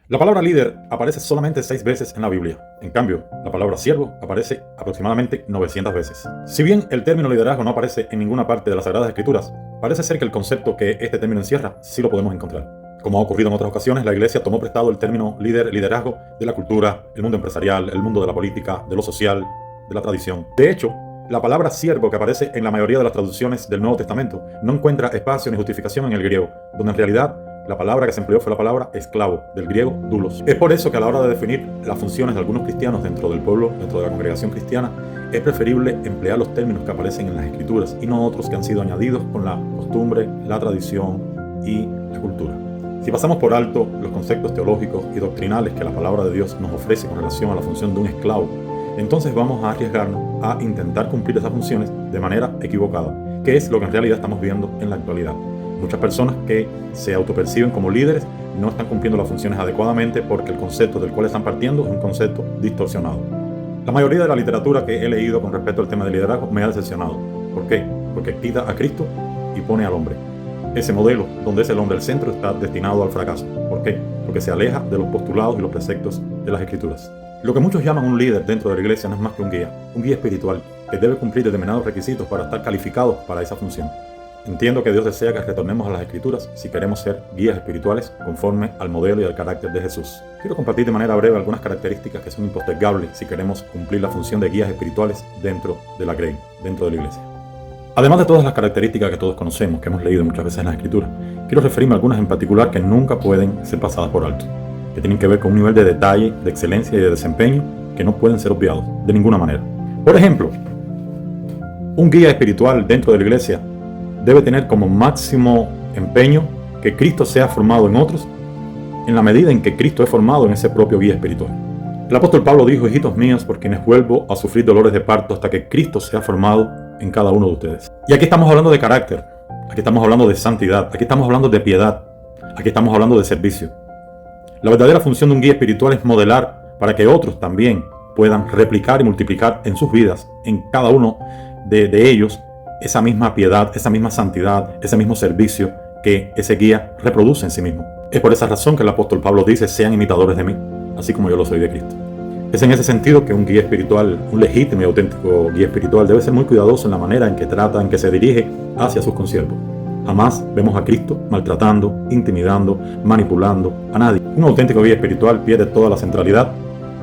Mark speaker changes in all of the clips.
Speaker 1: La palabra líder aparece solamente 6 veces en la Biblia. En cambio, la palabra siervo aparece aproximadamente 900 veces. Si bien el término liderazgo no aparece en ninguna parte de las Sagradas Escrituras, parece ser que el concepto que este término encierra sí lo podemos encontrar. Como ha ocurrido en otras ocasiones, la Iglesia tomó prestado el término líder, liderazgo de la cultura, el mundo empresarial, el mundo de la política, de lo social, de la tradición. De hecho, la palabra siervo que aparece en la mayoría de las traducciones del Nuevo Testamento no encuentra espacio ni justificación en el griego, donde en realidad la palabra que se empleó fue la palabra esclavo, del griego doulos. Es por eso que a la hora de definir las funciones de algunos cristianos dentro del pueblo, dentro de la congregación cristiana, es preferible emplear los términos que aparecen en las Escrituras y no otros que han sido añadidos con la costumbre, la tradición y la cultura. Si pasamos por alto los conceptos teológicos y doctrinales que la palabra de Dios nos ofrece con relación a la función de un esclavo, entonces vamos a arriesgarnos a intentar cumplir esas funciones de manera equivocada, que es lo que en realidad estamos viendo en la actualidad. Muchas personas que se autoperciben como líderes no están cumpliendo las funciones adecuadamente porque el concepto del cual están partiendo es un concepto distorsionado. La mayoría de la literatura que he leído con respecto al tema del liderazgo me ha decepcionado. ¿Por qué? Porque quita a Cristo y pone al hombre. Ese modelo, donde es el hombre el centro, está destinado al fracaso. ¿Por qué? Porque se aleja de los postulados y los preceptos de las Escrituras. Lo que muchos llaman un líder dentro de la iglesia no es más que un guía espiritual, que debe cumplir determinados requisitos para estar calificado para esa función. Entiendo que Dios desea que retornemos a las Escrituras si queremos ser guías espirituales conforme al modelo y al carácter de Jesús. Quiero compartir de manera breve algunas características que son impostergables si queremos cumplir la función de guías espirituales dentro de la grey, dentro de la iglesia. Además de todas las características que todos conocemos, que hemos leído muchas veces en las Escrituras, quiero referirme a algunas en particular que nunca pueden ser pasadas por alto, que tienen que ver con un nivel de detalle, de excelencia y de desempeño que no pueden ser obviados de ninguna manera. Por ejemplo, un guía espiritual dentro de la iglesia debe tener como máximo empeño que Cristo sea formado en otros en la medida en que Cristo es formado en ese propio guía espiritual. El apóstol Pablo dijo: hijitos míos, por quienes vuelvo a sufrir dolores de parto hasta que Cristo sea formado en cada uno de ustedes. Y aquí estamos hablando de carácter, aquí estamos hablando de santidad, aquí estamos hablando de piedad, aquí estamos hablando de servicio. La verdadera función de un guía espiritual es modelar para que otros también puedan replicar y multiplicar en sus vidas, en cada uno de ellos, esa misma piedad, esa misma santidad, ese mismo servicio que ese guía reproduce en sí mismo. Es por esa razón que el apóstol Pablo dice: sean imitadores de mí, así como yo lo soy de Cristo. Es en ese sentido que un guía espiritual, un legítimo y auténtico guía espiritual, debe ser muy cuidadoso en la manera en que trata, en que se dirige hacia sus consiervos. Jamás vemos a Cristo maltratando, intimidando, manipulando a nadie. Un auténtico guía espiritual pierde toda la centralidad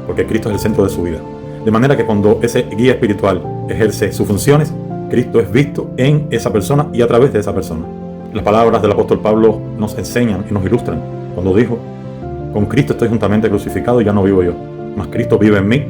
Speaker 1: porque Cristo es el centro de su vida. De manera que cuando ese guía espiritual ejerce sus funciones, Cristo es visto en esa persona y a través de esa persona. Las palabras del apóstol Pablo nos enseñan y nos ilustran cuando dijo: con Cristo estoy juntamente crucificado y ya no vivo yo, mas Cristo vive en mí,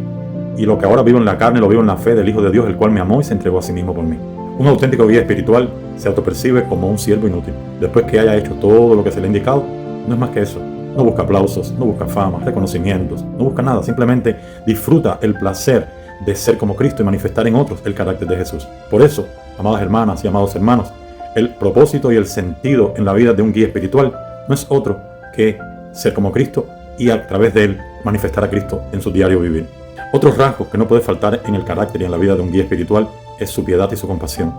Speaker 1: y lo que ahora vivo en la carne lo vivo en la fe del Hijo de Dios, el cual me amó y se entregó a sí mismo por mí. Un auténtico guía espiritual se autopercibe como un siervo inútil. Después que haya hecho todo lo que se le ha indicado, no es más que eso. No busca aplausos, no busca fama, reconocimientos, no busca nada. Simplemente disfruta el placer de ser como Cristo y manifestar en otros el carácter de Jesús. Por eso, amadas hermanas y amados hermanos, el propósito y el sentido en la vida de un guía espiritual no es otro que ser como Cristo y a través de él manifestar a Cristo en su diario vivir. Otro rasgo que no puede faltar en el carácter y en la vida de un guía espiritual es su piedad y su compasión.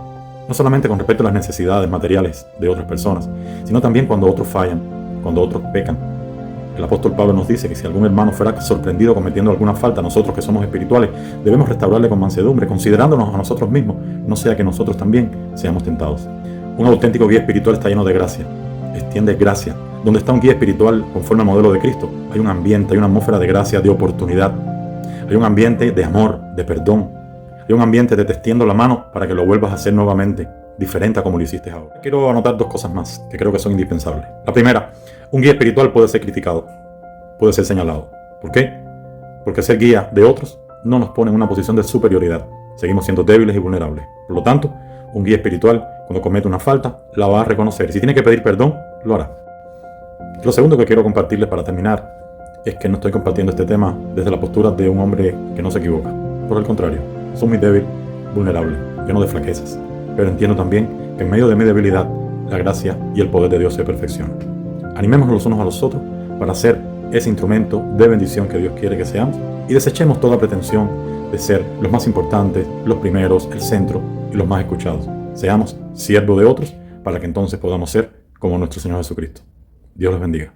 Speaker 1: No solamente con respecto a las necesidades materiales de otras personas, sino también cuando otros fallan, cuando otros pecan. El apóstol Pablo nos dice que si algún hermano fuera sorprendido cometiendo alguna falta, nosotros que somos espirituales debemos restaurarle con mansedumbre, considerándonos a nosotros mismos, no sea que nosotros también seamos tentados. Un auténtico guía espiritual está lleno de gracia, extiende gracia. Donde está un guía espiritual conforme al modelo de Cristo, hay un ambiente, hay una atmósfera de gracia, de oportunidad, hay un ambiente de amor, de perdón, hay un ambiente de te extiendo la mano para que lo vuelvas a hacer nuevamente, diferente a como lo hiciste ahora. Quiero anotar 2 cosas más que creo que son indispensables. La primera: un guía espiritual puede ser criticado, puede ser señalado. ¿Por qué? Porque ser guía de otros no nos pone en una posición de superioridad. Seguimos siendo débiles y vulnerables. Por lo tanto, un guía espiritual, cuando comete una falta, la va a reconocer. Y si tiene que pedir perdón, lo hará. Lo segundo que quiero compartirles para terminar es que no estoy compartiendo este tema desde la postura de un hombre que no se equivoca. Por el contrario, soy muy débil, vulnerable, lleno de flaquezas. Pero entiendo también que en medio de mi debilidad, la gracia y el poder de Dios se perfeccionan. Animémonos los unos a los otros para ser ese instrumento de bendición que Dios quiere que seamos y desechemos toda pretensión de ser los más importantes, los primeros, el centro y los más escuchados. Seamos siervos de otros para que entonces podamos ser como nuestro Señor Jesucristo. Dios los bendiga.